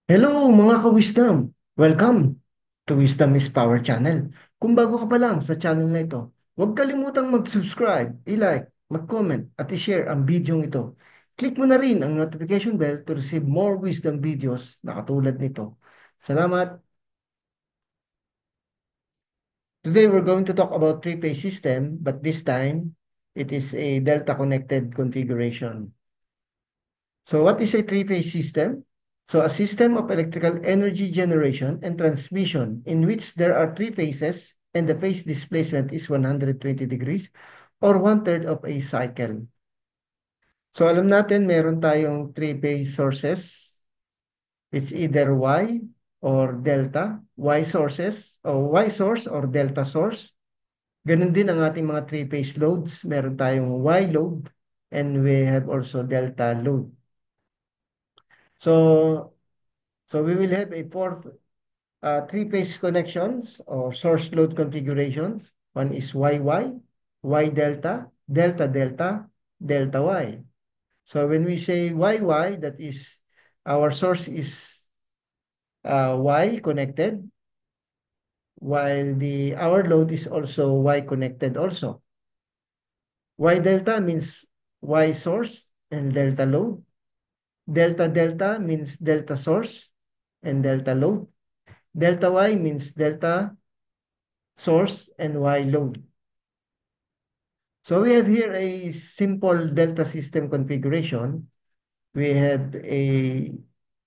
Hello mga ka-wisdom! Welcome to Wisdom is Power Channel. Kung bago ka pa lang sa channel na ito, huwag kalimutang mag-subscribe, i-like, mag-comment at i-share ang video ito. Click mo na rin ang notification bell to receive more wisdom videos na katulad nito. Salamat! Today we're going to talk about three-phase system, but this time it is a delta connected configuration. So what is a three-phase system? So a system of electrical energy generation and transmission in which there are three phases and the phase displacement is 120 degrees or one-third of a cycle. So alam natin meron tayong three-phase sources. It's either Y or delta, Y sources or Y source or delta source. Ganun din ang ating mga three-phase loads. Meron tayong Y load and we have also delta load. So we will have a fourth three-phase connections or source load configurations. One is YY, Y delta, delta delta, delta Y. So when we say YY, that is our source is Y connected, while our load is also Y connected also. Y delta means Y source and delta load. Delta delta means delta source and delta load. Delta Y means delta source and Y load. So we have here a simple delta system configuration. We have a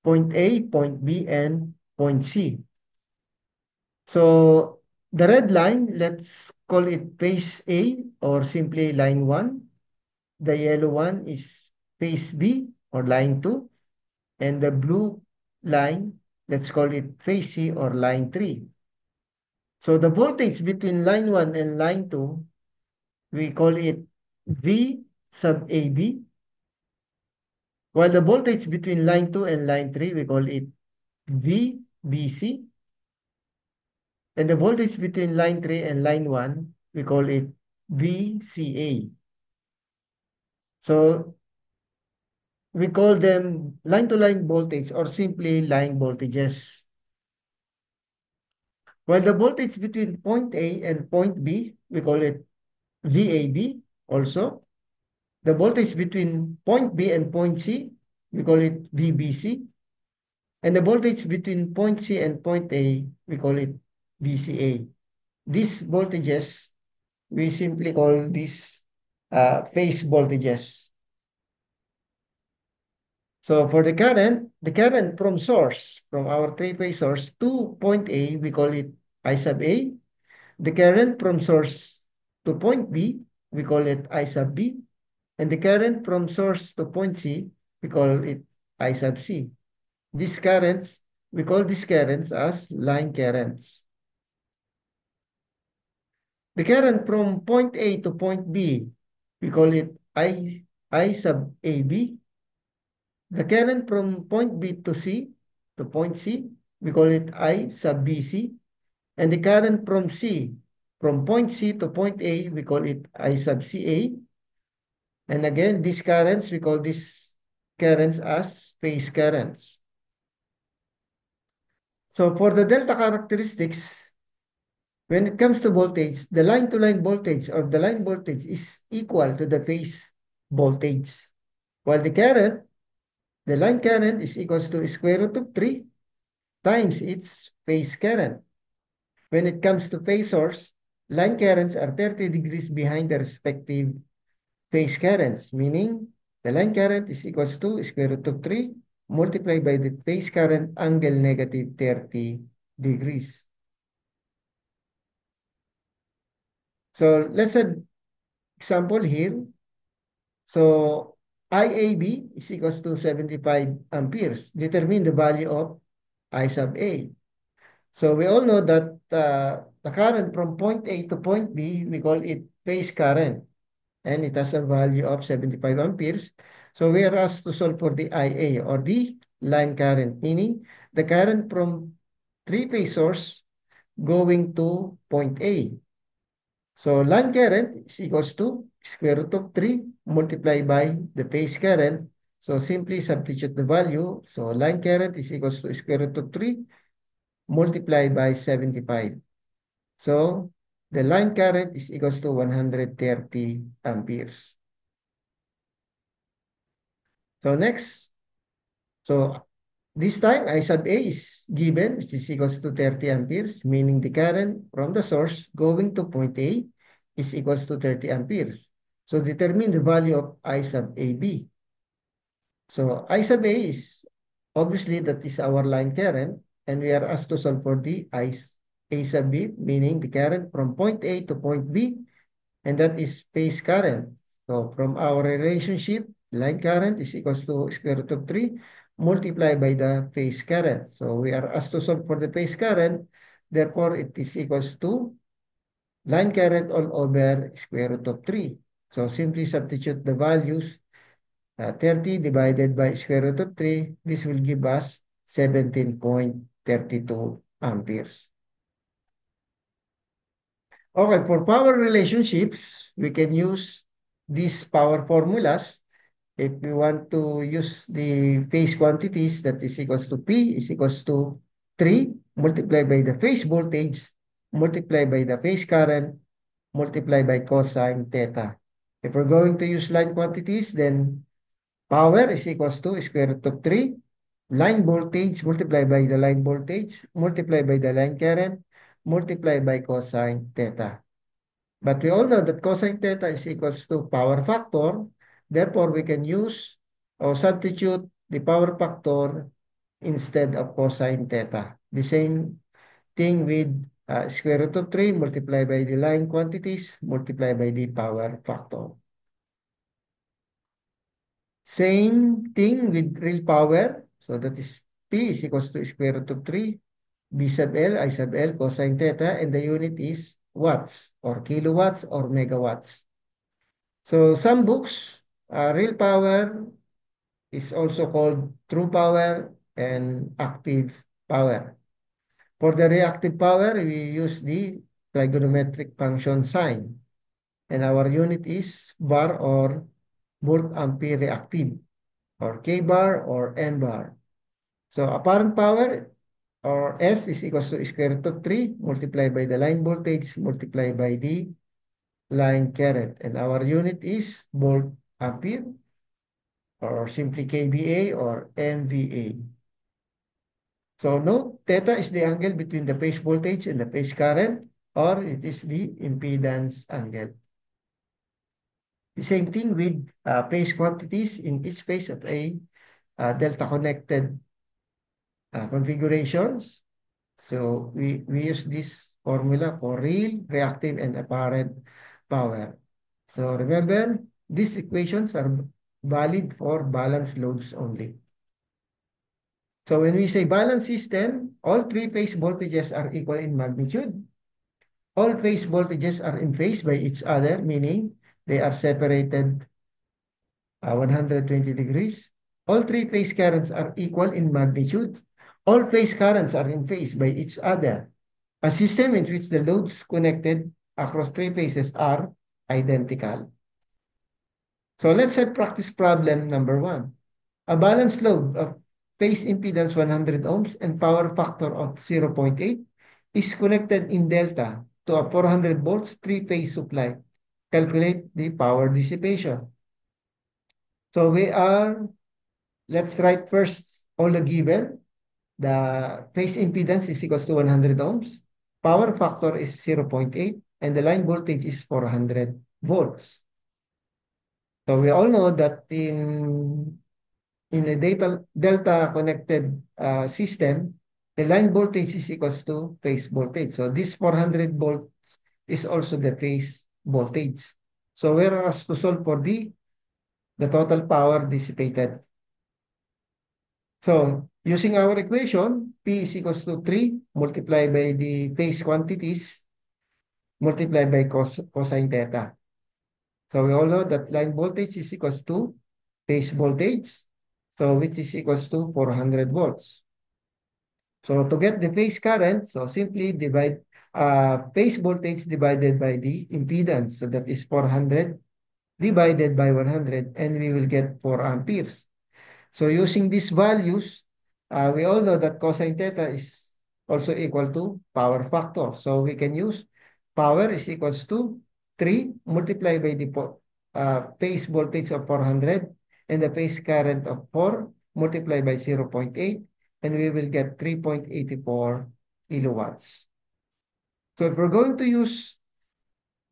point A, point B, and point C. So the red line, let's call it phase A or simply line 1. The yellow one is phase B or line 2. And the blue line, let's call it phase C or line 3. So the voltage between line 1 and line 2, we call it V sub AB. While the voltage between line 2 and line 3, we call it VBC. And the voltage between line 3 and line 1, we call it VCA. So we call them line-to-line voltage or simply line voltages. While the voltage between point A and point B, we call it VAB also. The voltage between point B and point C, we call it VBC. And the voltage between point C and point A, we call it VCA. These voltages, we simply call these phase voltages. So for the current from source, from our three-phase source to point A, we call it I sub A. The current from source to point B, we call it I sub B. And the current from source to point C, we call it I sub C. These currents, we call these currents as line currents. The current from point A to point B, we call it I sub AB. The current from point B to C, to point C, we call it I sub BC. And the current from point C to point A, we call it I sub CA. And again, these currents, we call these currents as phase currents. So for the delta characteristics, when it comes to voltage, the line-to-line voltage or the line voltage is equal to the phase voltage. While the line current is equals to square root of 3 times its phase current. When it comes to phase source, line currents are 30 degrees behind the respective phase currents, meaning the line current is equals to square root of 3 multiplied by the phase current angle negative 30 degrees. So let's have example here. So IAB is equals to 75 amperes. Determine the value of I sub A. So we all know that the current from point A to point B, we call it phase current. And it has a value of 75 amperes. So we are asked to solve for the IA or the line current, meaning the current from three-phase source going to point A. So line current is equals to square root of 3 multiplied by the phase current. So simply substitute the value. So line current is equals to square root of 3 multiplied by 75. So the line current is equals to 130 amperes. So next, so this time I sub A is given, which is equals to 30 amperes, meaning the current from the source going to point A is equals to 30 amperes. So determine the value of I sub AB. So I sub A is obviously that is our line current, and we are asked to solve for the A sub B, meaning the current from point A to point B, and that is phase current. So from our relationship, line current is equals to square root of 3 multiplied by the phase current. So we are asked to solve for the phase current, therefore it is equals to line current all over square root of 3. So simply substitute the values. 30 divided by square root of 3, this will give us 17.32 amperes. Okay, for power relationships, we can use these power formulas. If we want to use the phase quantities, that is equals to P is equals to 3 multiplied by the phase voltage multiplied by the phase current multiplied by cosine theta. If we're going to use line quantities, then power is equals to square root of 3 line voltage multiplied by the line voltage multiplied by the line current multiplied by cosine theta. But we all know that cosine theta is equals to power factor. Therefore, we can use or substitute the power factor instead of cosine theta. The same thing with square root of 3 multiplied by the line quantities multiplied by the power factor. Same thing with real power. So that is P is equals to square root of 3 B sub L, I sub L, cosine theta, and the unit is watts or kilowatts or megawatts. So some books, real power is also called true power and active power. For the reactive power, we use the trigonometric function sign. And our unit is bar or volt ampere reactive or K bar or M bar. So apparent power or S is equals to square root of 3 multiplied by the line voltage multiplied by the line current. And our unit is volt ampere or simply kVA or MVA. So note, theta is the angle between the phase voltage and the phase current, or it is the impedance angle. The same thing with phase quantities in each phase of a delta connected configurations. So we use this formula for real, reactive, and apparent power. So remember, these equations are valid for balanced loads only. So when we say balanced system, all three phase voltages are equal in magnitude. All phase voltages are in phase by each other, meaning they are separated 120 degrees. All three phase currents are equal in magnitude. All phase currents are in phase by each other. A system in which the loads connected across three phases are identical. So let's say practice problem number 1. A balanced load of phase impedance 100 ohms and power factor of 0.8 is connected in delta to a 400 volts three-phase supply. Calculate the power dissipation. So let's write first all the given. The phase impedance is equals to 100 ohms. Power factor is 0.8 and the line voltage is 400 volts. So we all know that in a delta connected system, the line voltage is equals to phase voltage. So this 400 volts is also the phase voltage. So we're asked to solve for the total power dissipated. So using our equation, P is equals to 3 multiplied by the phase quantities multiplied by cosine theta. So we all know that line voltage is equals to phase voltage, so which is equals to 400 volts. So to get the phase current, so simply divide phase voltage divided by the impedance. So that is 400 divided by 100, and we will get 4 amperes. So using these values, we all know that cosine theta is also equal to power factor. So we can use power is equals to 3 multiplied by the phase voltage of 400 and the phase current of 4 multiplied by 0.8, and we will get 3.84 kilowatts. So if we're going to use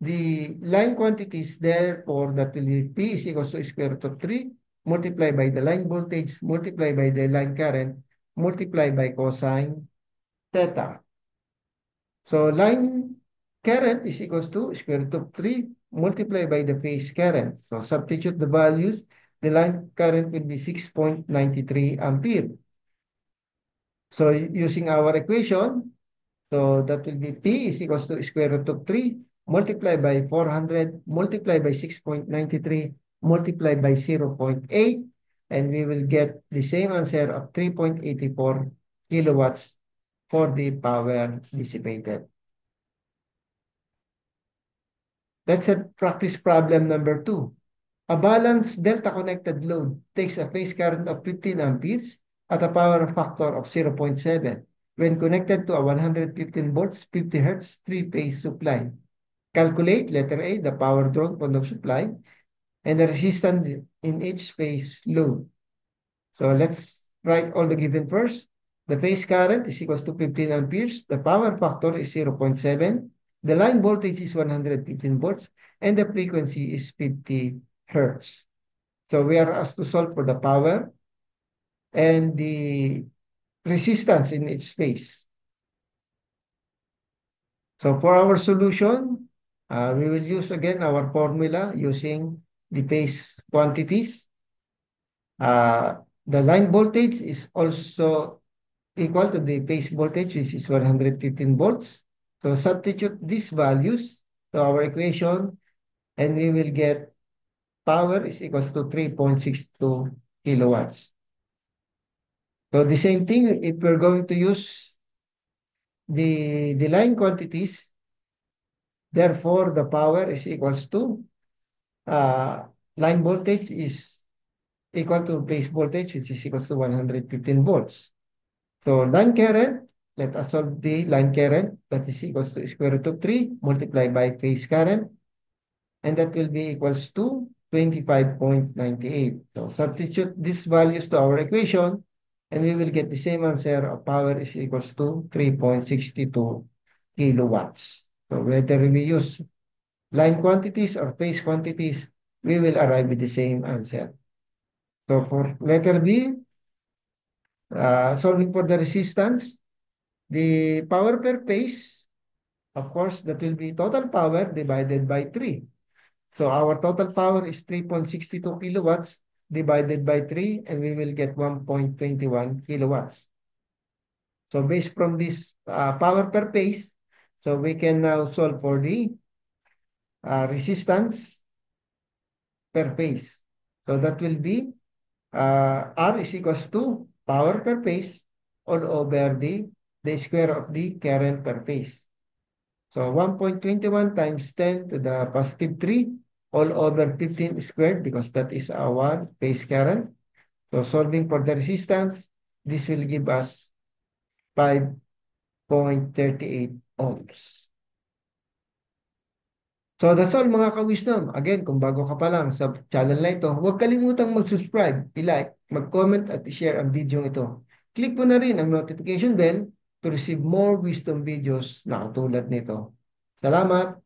the line quantities, therefore that will be P is equals to square root of 3 multiplied by the line voltage multiplied by the line current multiplied by cosine theta. So line current is equals to square root of 3 multiplied by the phase current. So substitute the values. The line current will be 6.93 ampere. So using our equation, so that will be P is equals to square root of 3 multiplied by 400 multiplied by 6.93 multiplied by 0.8, and we will get the same answer of 3.84 kilowatts for the power dissipated. Let's have practice problem number 2. A balanced delta connected load takes a phase current of 15 amperes at a power factor of 0.7 when connected to a 115 volts 50 hertz three-phase supply. Calculate, letter A, the power drawn from the supply and the resistance in each phase load. So let's write all the given first. The phase current is equals to 15 amperes. The power factor is 0.7. The line voltage is 115 volts and the frequency is 50 hertz. So we are asked to solve for the power and the resistance in its phase. So for our solution, we will use again our formula using the phase quantities. The line voltage is also equal to the phase voltage, which is 115 volts. So substitute these values to our equation, and we will get power is equals to 3.62 kilowatts. So the same thing, if we're going to use the line quantities, therefore the power is equals to line voltage is equal to base voltage, which is equals to 115 volts. So line current, let us solve the line current, that is equals to square root of 3 multiplied by phase current, and that will be equals to 25.98. So substitute these values to our equation, and we will get the same answer of power is equals to 3.62 kilowatts. So whether we use line quantities or phase quantities, we will arrive with the same answer. So for letter B, solving for the resistance, the power per phase, of course, that will be total power divided by 3. So our total power is 3.62 kilowatts divided by 3, and we will get 1.21 kilowatts. So based from this power per phase, so we can now solve for the resistance per phase. So that will be R is equals to power per phase all over the square of the current per phase. So 1.21 times 10 to the positive 3 all over 15 squared, because that is our phase current. So solving for the resistance, this will give us 5.38 ohms. So that's all mga ka-wisdom. Again, kung bago ka pa lang sa channel na ito, huwag kalimutang mag-subscribe, i-like, mag-comment at i-share ang video ito. Click mo na rin ang notification bell to receive more wisdom videos na katulad nito. Salamat!